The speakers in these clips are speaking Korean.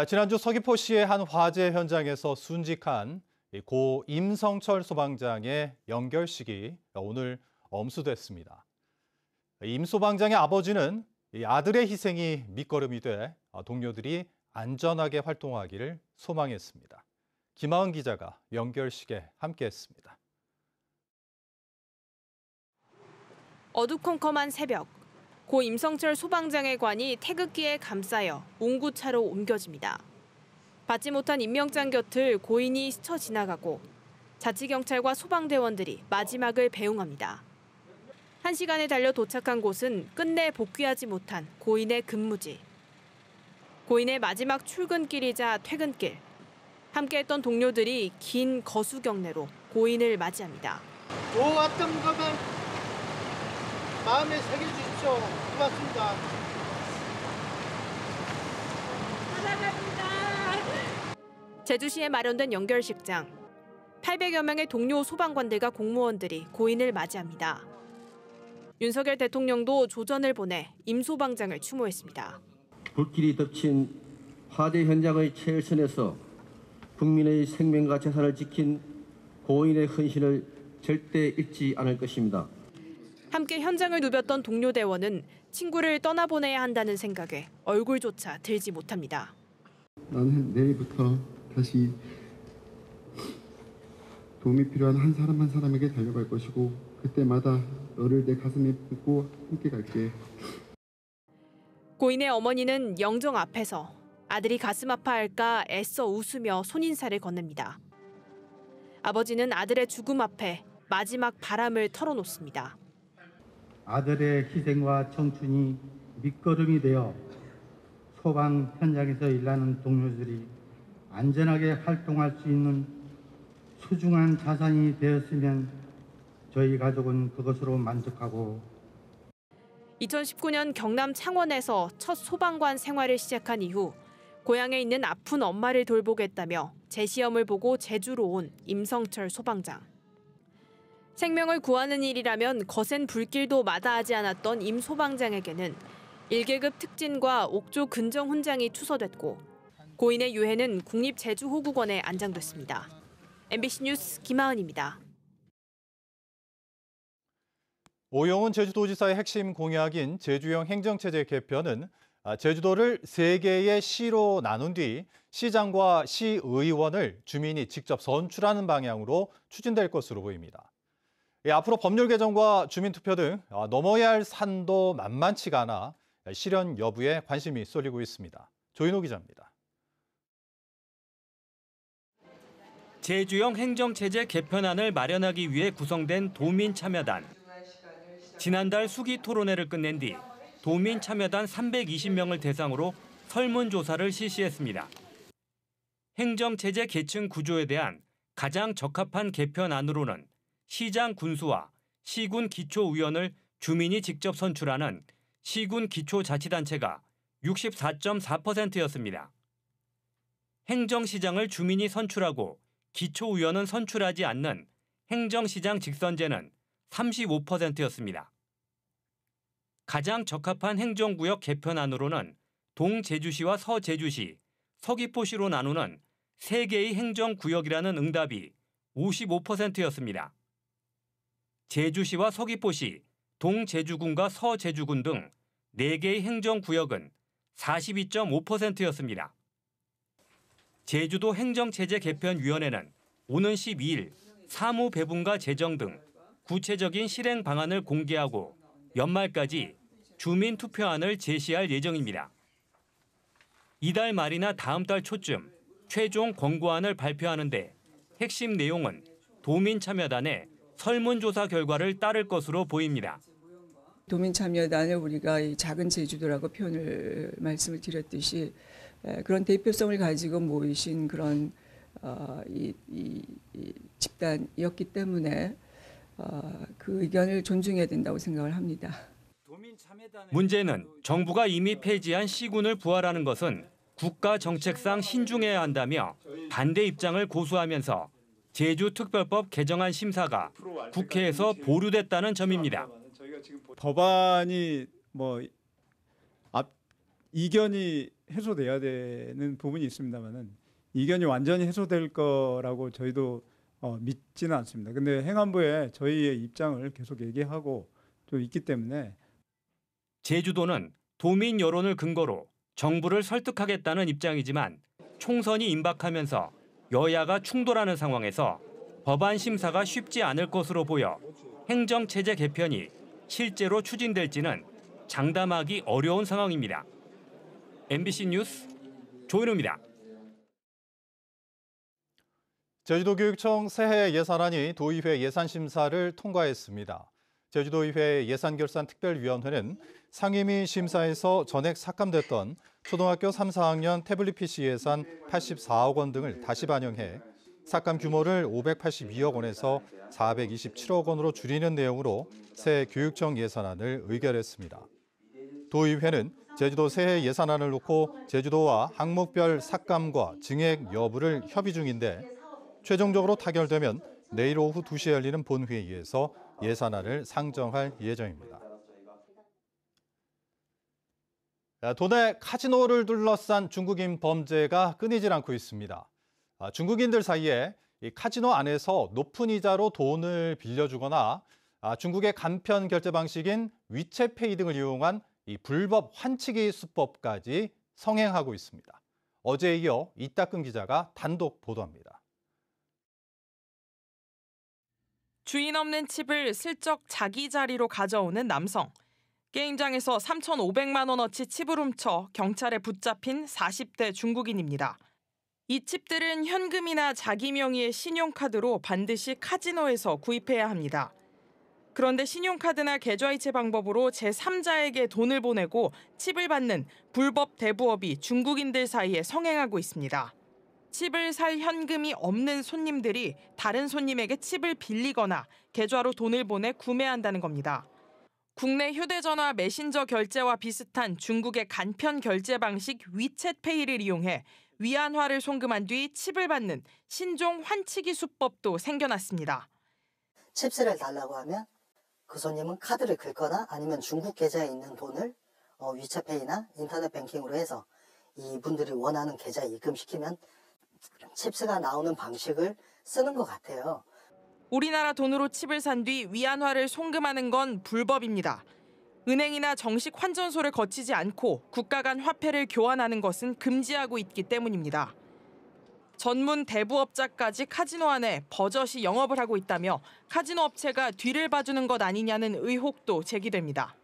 지난주 서귀포시의 한 화재 현장에서 순직한 고 임성철 소방장의 영결식이 오늘 엄수됐습니다. 임 소방장의 아버지는 아들의 희생이 밑거름이 돼 동료들이 안전하게 활동하기를 소망했습니다. 김하은 기자가 영결식에 함께했습니다. 어두컴컴한 새벽, 고 임성철 소방장의 관이 태극기에 감싸여 옹구차로 옮겨집니다. 받지 못한 임명장 곁을 고인이 스쳐 지나가고 자치경찰과 소방대원들이 마지막을 배웅합니다. 1시간에 달려 도착한 곳은 끝내 복귀하지 못한 고인의 근무지. 고인의 마지막 출근길이자 퇴근길. 함께했던 동료들이 긴 거수 경례로 고인을 맞이합니다. 좋았던 것만 마음에 새겨주십시오. 고맙습니다. 제주시에 마련된 영결식장. 800여 명의 동료 소방관들과 공무원들이 고인을 맞이합니다. 윤석열 대통령도 조전을 보내 임 소방장을 추모했습니다. 불길이 덮친 화재 현장의 최일선에서 국민의 생명과 재산을 지킨 고인의 헌신을 절대 잊지 않을 것입니다. 함께 현장을 누볐던 동료 대원은 친구를 떠나보내야 한다는 생각에 얼굴조차 들지 못합니다. 나는 내일부터 다시 도움이 필요한 한 사람 한 사람에게 달려갈 것이고 그때마다 너를 내 가슴에 품고 함께 갈게. 고인의 어머니는 영정 앞에서 아들이 가슴 아파할까 애써 웃으며 손인사를 건넵니다. 아버지는 아들의 죽음 앞에 마지막 바람을 털어놓습니다. 아들의 희생과 청춘이 밑거름이 되어 소방 현장에서 일하는 동료들이 안전하게 활동할 수 있는 소중한 자산이 되었으면 저희 가족은 그것으로 만족하고 2019년 경남 창원에서 첫 소방관 생활을 시작한 이후 고향에 있는 아픈 엄마를 돌보겠다며 재시험을 보고 제주로 온 임성철 소방장. 생명을 구하는 일이라면 거센 불길도 마다하지 않았던 임 소방장에게는 1계급 특진과 옥조 근정 훈장이 추서됐고 고인의 유해는 국립제주호국원에 안장됐습니다. MBC 뉴스 김하은입니다. 오영훈 제주도지사의 핵심 공약인 제주형 행정체제 개편은 제주도를 3개의 시로 나눈 뒤 시장과 시의원을 주민이 직접 선출하는 방향으로 추진될 것으로 보입니다. 앞으로 법률 개정과 주민투표 등 넘어야 할 산도 만만치가 않아 실현 여부에 관심이 쏠리고 있습니다. 조인호 기자입니다. 제주형 행정체제 개편안을 마련하기 위해 구성된 도민참여단. 지난달 수기 토론회를 끝낸 뒤 도민참여단 320명을 대상으로 설문조사를 실시했습니다. 행정체제 계층 구조에 대한 가장 적합한 개편안으로는 시장 군수와 시군 기초의원을 주민이 직접 선출하는 시군 기초자치단체가 64.4%였습니다. 행정시장을 주민이 선출하고 기초의원은 선출하지 않는 행정시장 직선제는 35%였습니다. 가장 적합한 행정구역 개편안으로는 동제주시와 서제주시, 서귀포시로 나누는 3개의 행정구역이라는 응답이 55%였습니다. 제주시와 서귀포시, 동제주군과 서제주군 등 4개의 행정구역은 42.5%였습니다. 제주도 행정체제 개편위원회는 오는 12일 사무 배분과 재정 등 구체적인 실행 방안을 공개하고 연말까지 주민 투표안을 제시할 예정입니다. 이달 말이나 다음 달 초쯤 최종 권고안을 발표하는데 핵심 내용은 도민참여단의 설문조사 결과를 따를 것으로 보입니다. 도민참여단을 우리가 작은 제주도라고 말씀을 드렸듯이 그런 대표성을 가지고 모이신 그런 집단이었기 때문에 그 의견을 존중해야 된다고 생각을 합니다. 문제는 정부가 이미 폐지한 시군을 부활하는 것은 국가 정책상 신중해야 한다며 반대 입장을 고수하면서 제주특별법 개정안 심사가 국회에서 보류됐다는 점입니다. 법안이 이견이 해소돼야 되는 부분이 있습니다만은 이견이 완전히 해소될 거라고 저희도 믿지는 않습니다. 근데 행안부에 저희의 입장을 계속 얘기하고 좀 있기 때문에 제주도는 도민 여론을 근거로 정부를 설득하겠다는 입장이지만 총선이 임박하면서 여야가 충돌하는 상황에서 법안 심사가 쉽지 않을 것으로 보여 행정체제 개편이 실제로 추진될지는 장담하기 어려운 상황입니다. MBC 뉴스 조인우입니다. 제주도교육청 새해 예산안이 도의회 예산심사를 통과했습니다. 제주도의회 예산결산특별위원회는 상임위 심사에서 전액 삭감됐던 초등학교 3, 4학년 태블릿 PC 예산 84억 원 등을 다시 반영해 삭감 규모를 582억 원에서 427억 원으로 줄이는 내용으로 새 교육청 예산안을 의결했습니다. 도의회는 제주도 새해 예산안을 놓고 제주도와 항목별 삭감과 증액 여부를 협의 중인데 최종적으로 타결되면 내일 오후 2시에 열리는 본회의에서 예산안을 상정할 예정입니다. 도내 카지노를 둘러싼 중국인 범죄가 끊이질 않고 있습니다. 중국인들 사이에 이 카지노 안에서 높은 이자로 돈을 빌려주거나 중국의 간편 결제 방식인 위챗페이 등을 이용한 이 불법 환치기 수법까지 성행하고 있습니다. 어제에 이어 이따금 기자가 단독 보도합니다. 주인 없는 칩을 슬쩍 자기 자리로 가져오는 남성. 게임장에서 3,500만 원어치 칩을 훔쳐 경찰에 붙잡힌 40대 중국인입니다. 이 칩들은 현금이나 자기 명의의 신용카드로 반드시 카지노에서 구입해야 합니다. 그런데 신용카드나 계좌이체 방법으로 제3자에게 돈을 보내고 칩을 받는 불법 대부업이 중국인들 사이에 성행하고 있습니다. 칩을 살 현금이 없는 손님들이 다른 손님에게 칩을 빌리거나 계좌로 돈을 보내 구매한다는 겁니다. 국내 휴대전화 메신저 결제와 비슷한 중국의 간편 결제 방식 위챗페이를 이용해 위안화를 송금한 뒤 칩을 받는 신종 환치기 수법도 생겨났습니다. 칩스를 달라고 하면 그 손님은 카드를 긁거나 아니면 중국 계좌에 있는 돈을 위챗페이나 인터넷 뱅킹으로 해서 이분들이 원하는 계좌에 입금시키면 칩스가 나오는 방식을 쓰는 것 같아요. 우리나라 돈으로 칩을 산 뒤 위안화를 송금하는 건 불법입니다. 은행이나 정식 환전소를 거치지 않고 국가 간 화폐를 교환하는 것은 금지하고 있기 때문입니다. 전문 대부업자까지 카지노 안에 버젓이 영업을 하고 있다며 카지노 업체가 뒤를 봐주는 것 아니냐는 의혹도 제기됩니다.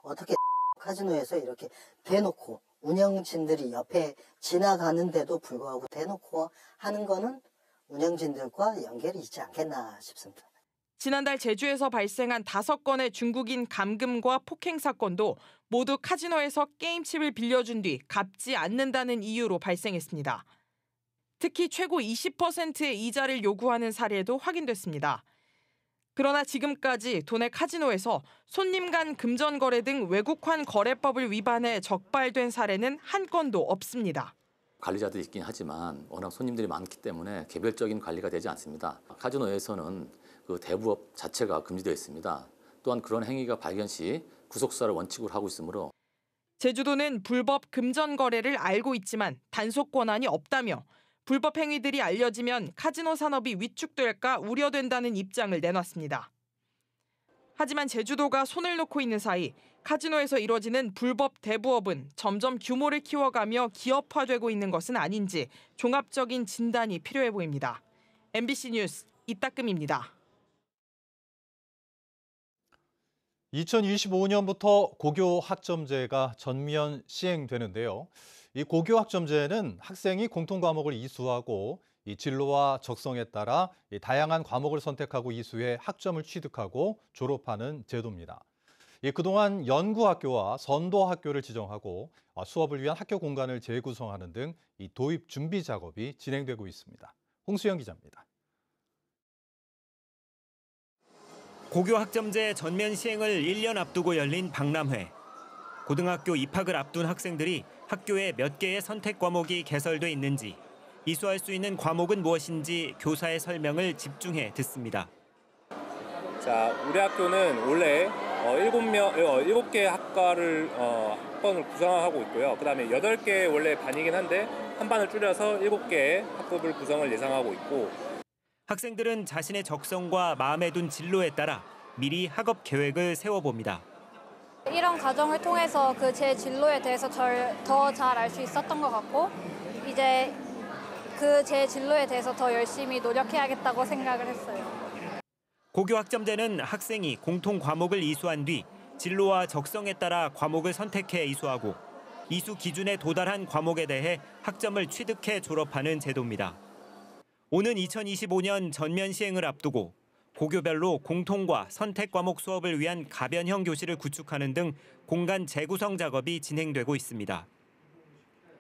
어떻게 카지노에서 이렇게 대놓고 운영진들이 옆에 지나가는데도 불구하고 대놓고 하는 거는 운영진들과 연결이 있지 않겠나 싶습니다. 지난달 제주에서 발생한 5건의 중국인 감금과 폭행 사건도 모두 카지노에서 게임칩을 빌려준 뒤 갚지 않는다는 이유로 발생했습니다. 특히 최고 20%의 이자를 요구하는 사례도 확인됐습니다. 그러나 지금까지 도내 카지노에서 손님 간 금전 거래 등 외국환 거래법을 위반해 적발된 사례는 한 건도 없습니다. 관리자도 있긴 하지만 워낙 손님들이 많기 때문에 개별적인 관리가 되지 않습니다. 카지노에서는 그 대부업 자체가 금지되어 있습니다. 또한 그런 행위가 발견 시 구속사를 원칙으로 하고 있으므로 제주도는 불법 금전 거래를 알고 있지만 단속 권한이 없다며 불법 행위들이 알려지면 카지노 산업이 위축될까 우려된다는 입장을 내놨습니다. 하지만 제주도가 손을 놓고 있는 사이 카지노에서 이뤄지는 불법 대부업은 점점 규모를 키워가며 기업화되고 있는 것은 아닌지 종합적인 진단이 필요해 보입니다. MBC 뉴스 이따금입니다. 2025년부터 고교 학점제가 전면 시행되는데요. 이 고교 학점제는 학생이 공통 과목을 이수하고 이 진로와 적성에 따라 다양한 과목을 선택하고 이수해 학점을 취득하고 졸업하는 제도입니다. 그동안 연구학교와 선도학교를 지정하고 수업을 위한 학교 공간을 재구성하는 등 이 도입 준비 작업이 진행되고 있습니다. 홍수영 기자입니다. 고교 학점제 전면 시행을 1년 앞두고 열린 박람회. 고등학교 입학을 앞둔 학생들이 학교에 몇 개의 선택 과목이 개설돼 있는지, 이수할 수 있는 과목은 무엇인지 교사의 설명을 집중해 듣습니다. 자, 우리 학교는 원래 7개 학번을 구성하고 있고요. 그다음에 8개 원래 반이긴 한데 한 반을 줄여서 7개의 학급을 구성을 예상하고 있고. 학생들은 자신의 적성과 마음에 둔 진로에 따라 미리 학업 계획을 세워봅니다. 이런 과정을 통해서 제 진로에 대해서 더 잘 알 수 있었던 것 같고 이제 제 진로에 대해서 더 열심히 노력해야겠다고 생각을 했어요. 고교 학점제는 학생이 공통 과목을 이수한 뒤 진로와 적성에 따라 과목을 선택해 이수하고 이수 기준에 도달한 과목에 대해 학점을 취득해 졸업하는 제도입니다. 오는 2025년 전면 시행을 앞두고 고교별로 공통과 선택 과목 수업을 위한 가변형 교실을 구축하는 등 공간 재구성 작업이 진행되고 있습니다.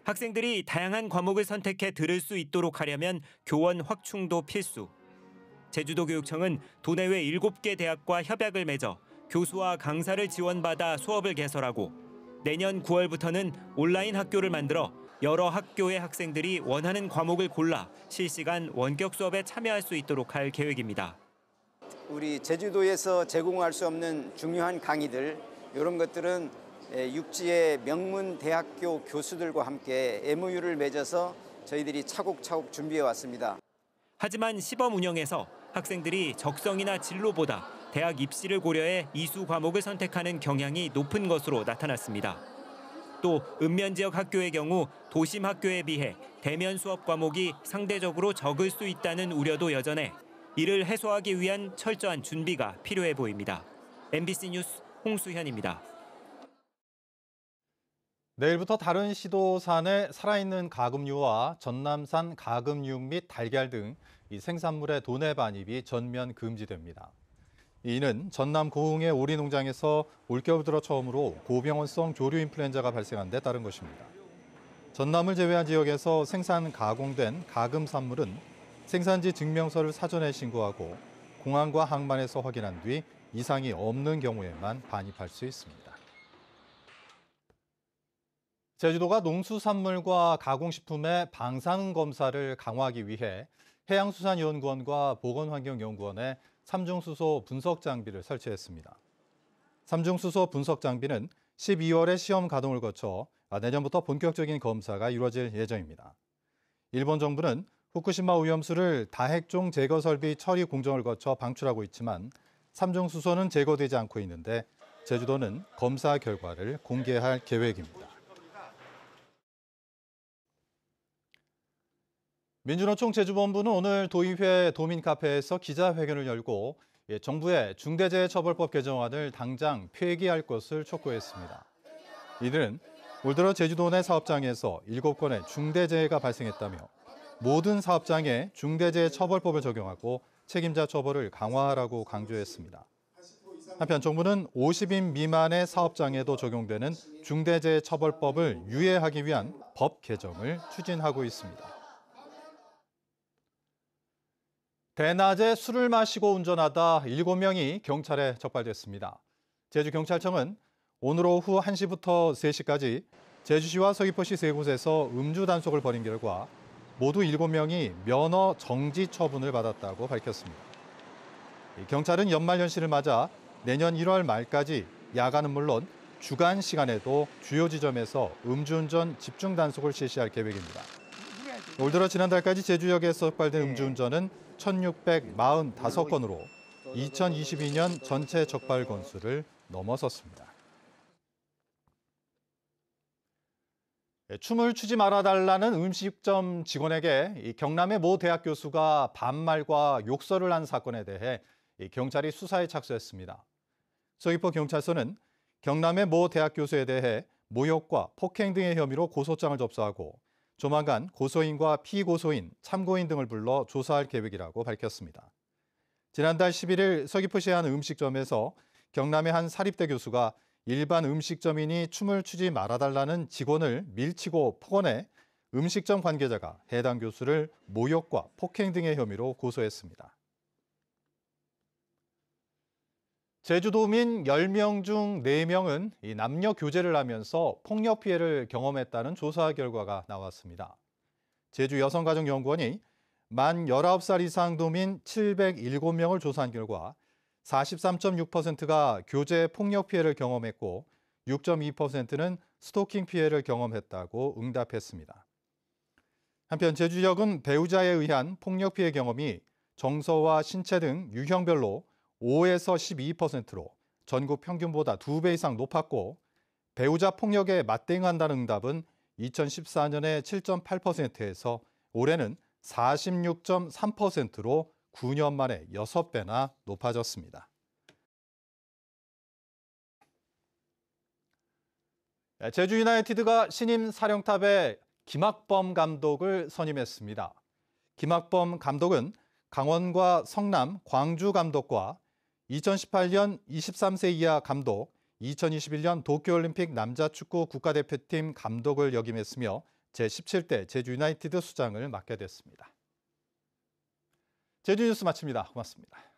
학생들이 다양한 과목을 선택해 들을 수 있도록 하려면 교원 확충도 필수. 제주도교육청은 도내외 7개 대학과 협약을 맺어 교수와 강사를 지원받아 수업을 개설하고 내년 9월부터는 온라인 학교를 만들어 여러 학교의 학생들이 원하는 과목을 골라 실시간 원격 수업에 참여할 수 있도록 할 계획입니다. 우리 제주도에서 제공할 수 없는 중요한 강의들 이런 것들은 육지의 명문 대학교 교수들과 함께 MOU를 맺어서 저희들이 차곡차곡 준비해 왔습니다. 하지만 시범 운영에서 학생들이 적성이나 진로보다 대학 입시를 고려해 이수 과목을 선택하는 경향이 높은 것으로 나타났습니다. 또 읍면 지역 학교의 경우 도심 학교에 비해 대면 수업 과목이 상대적으로 적을 수 있다는 우려도 여전해 이를 해소하기 위한 철저한 준비가 필요해 보입니다. MBC 뉴스 홍수현입니다. 내일부터 다른 시도산의 살아있는 가금류와 전남산 가금육 및 달걀 등 이 생산물의 도내 반입이 전면 금지됩니다. 이는 전남 고흥의 오리 농장에서 올겨울 들어 처음으로 고병원성 조류 인플루엔자가 발생한 데 따른 것입니다. 전남을 제외한 지역에서 생산 가공된 가금산물은 생산지 증명서를 사전에 신고하고 공항과 항만에서 확인한 뒤 이상이 없는 경우에만 반입할 수 있습니다. 제주도가 농수산물과 가공식품의 방사능 검사를 강화하기 위해 해양수산연구원과 보건환경연구원에 삼중수소 분석 장비를 설치했습니다. 삼중수소 분석 장비는 12월에 시험 가동을 거쳐 내년부터 본격적인 검사가 이루어질 예정입니다. 일본 정부는 후쿠시마 오염수를 다핵종 제거 설비 처리 공정을 거쳐 방출하고 있지만 삼중수소는 제거되지 않고 있는데 제주도는 검사 결과를 공개할 계획입니다. 민주노총 제주본부는 오늘 도의회 도민카페에서 기자회견을 열고 정부의 중대재해처벌법 개정안을 당장 폐기할 것을 촉구했습니다. 이들은 올 들어 제주도 내 사업장에서 7건의 중대재해가 발생했다며 모든 사업장에 중대재해처벌법을 적용하고 책임자 처벌을 강화하라고 강조했습니다. 한편 정부는 50인 미만의 사업장에도 적용되는 중대재해처벌법을 유예하기 위한 법 개정을 추진하고 있습니다. 대낮에 술을 마시고 운전하다 7명이 경찰에 적발됐습니다. 제주경찰청은 오늘 오후 1시부터 3시까지 제주시와 서귀포시 3곳에서 음주 단속을 벌인 결과 모두 7명이 면허 정지 처분을 받았다고 밝혔습니다. 경찰은 연말연시를 맞아 내년 1월 말까지 야간은 물론 주간 시간에도 주요 지점에서 음주운전 집중 단속을 실시할 계획입니다. 올 들어 지난달까지 제주역에서 적발된 음주운전은 1,645건으로 2022년 전체 적발 건수를 넘어섰습니다. 춤을 추지 말아달라는 음식점 직원에게 경남의 모 대학 교수가 반말과 욕설을 한 사건에 대해 경찰이 수사에 착수했습니다. 서귀포 경찰서는 경남의 모 대학 교수에 대해 모욕과 폭행 등의 혐의로 고소장을 접수하고 조만간 고소인과 피고소인, 참고인 등을 불러 조사할 계획이라고 밝혔습니다. 지난달 11일 서귀포시의 한 음식점에서 경남의 한 사립대 교수가 일반 음식점인이 춤을 추지 말아달라는 직원을 밀치고 폭언해 음식점 관계자가 해당 교수를 모욕과 폭행 등의 혐의로 고소했습니다. 제주도민 10명 중 4명은 남녀 교제를 하면서 폭력 피해를 경험했다는 조사 결과가 나왔습니다. 제주여성가족연구원이 만 19살 이상 도민 707명을 조사한 결과 43.6%가 교제 폭력 피해를 경험했고 6.2%는 스토킹 피해를 경험했다고 응답했습니다. 한편 제주 지역은 배우자에 의한 폭력 피해 경험이 정서와 신체 등 유형별로 5에서 12%로 전국 평균보다 2배 이상 높았고 배우자 폭력에 맞대응한다는 응답은 2014년에 7.8%에서 올해는 46.3%로 9년 만에 6배나 높아졌습니다. 제주 유나이티드가 신임 사령탑에 김학범 감독을 선임했습니다. 김학범 감독은 강원과 성남, 광주 감독과 2018년 23세 이하 감독, 2021년 도쿄올림픽 남자축구 국가대표팀 감독을 역임했으며 제17대 제주 유나이티드 수장을 맡게 됐습니다. 제주 뉴스 마칩니다. 고맙습니다.